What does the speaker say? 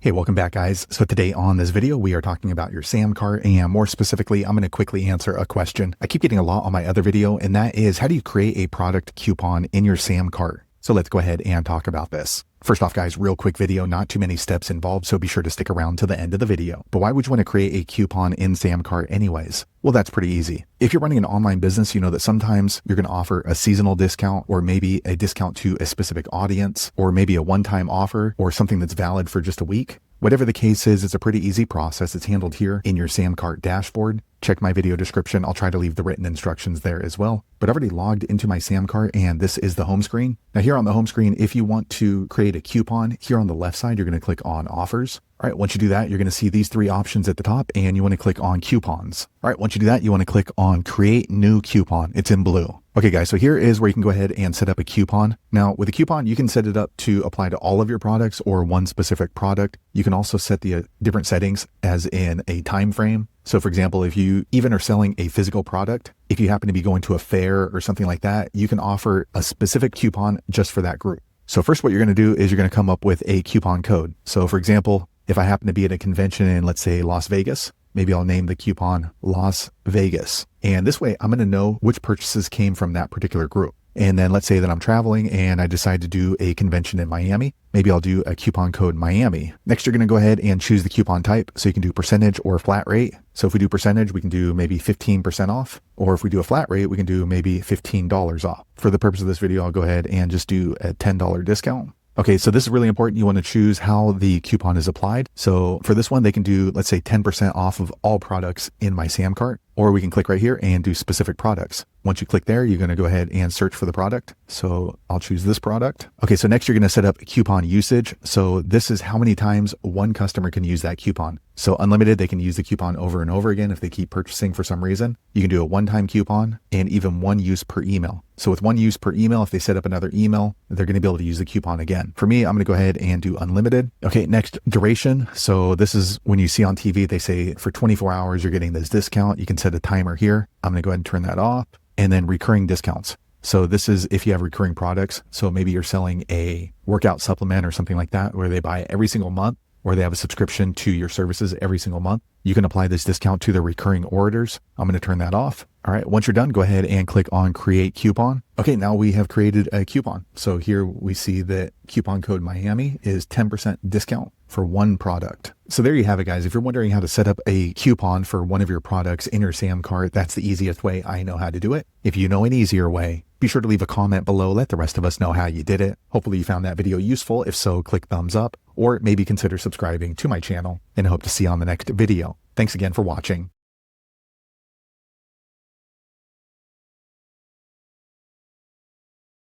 Hey, welcome back guys. So today on this video, we are talking about your SamCart, and more specifically, I'm going to quickly answer a question I keep getting a lot on my other video, and that is, how do you create a product coupon in your SamCart? So let's go ahead and talk about this. First off guys, real quick video, not too many steps involved, so be sure to stick around to the end of the video. But why would you want to create a coupon in SamCart anyways? Well, that's pretty easy. If you're running an online business, you know that sometimes you're going to offer a seasonal discount, or maybe a discount to a specific audience, or maybe a one-time offer, or something that's valid for just a week. Whatever the case is, it's a pretty easy process. It's handled here in your SamCart dashboard. Check my video description. I'll try to leave the written instructions there as well. But I've already logged into my SamCart, and this is the home screen. Now here on the home screen, if you want to create a coupon, here on the left side, you're going to click on offers. All right, once you do that, you're going to see these three options at the top, and you want to click on coupons. All right, once you do that, you want to click on create new coupon. It's in blue. Okay guys, so here is where you can go ahead and set up a coupon. Now with a coupon, you can set it up to apply to all of your products or one specific product. You can also set the different settings as in a time frame. So for example, if you even are selling a physical product, if you happen to be going to a fair or something like that, you can offer a specific coupon just for that group. So first what you're going to do is you're going to come up with a coupon code. So for example, if I happen to be at a convention in, let's say, Las Vegas, maybe I'll name the coupon Las Vegas. And this way I'm going to know which purchases came from that particular group. And then let's say that I'm traveling and I decide to do a convention in Miami. Maybe I'll do a coupon code Miami. Next, you're going to go ahead and choose the coupon type. So you can do percentage or flat rate. So if we do percentage, we can do maybe 15% off. Or if we do a flat rate, we can do maybe $15 off. For the purpose of this video, I'll go ahead and just do a $10 discount. Okay, so this is really important. You want to choose how the coupon is applied. So for this one, they can do, let's say 10% off of all products in my SamCart, or we can click right here and do specific products. Once you click there, you're going to go ahead and search for the product. So I'll choose this product. Okay, so next you're going to set up coupon usage. So this is how many times one customer can use that coupon. So unlimited, they can use the coupon over and over again if they keep purchasing for some reason. You can do a one-time coupon and even one use per email. So with one use per email, if they set up another email, they're going to be able to use the coupon again. For me, I'm going to go ahead and do unlimited. Okay, next, duration. So this is when you see on TV, they say for 24 hours, you're getting this discount. You can set a timer here. I'm going to go ahead and turn that off. And then recurring discounts. So this is if you have recurring products. So maybe you're selling a workout supplement or something like that, where they buy it every single month, or they have a subscription to your services every single month. You can apply this discount to the recurring orders. I'm going to turn that off. All right, once you're done, go ahead and click on create coupon. Okay, now we have created a coupon. So here we see that coupon code Miami is 10% discount for one product. So there you have it guys. If you're wondering how to set up a coupon for one of your products in your SamCart, that's the easiest way I know how to do it. If you know an easier way, be sure to leave a comment below. Let the rest of us know how you did it. Hopefully you found that video useful. If so, click thumbs up, or maybe consider subscribing to my channel, and I hope to see you on the next video. Thanks again for watching.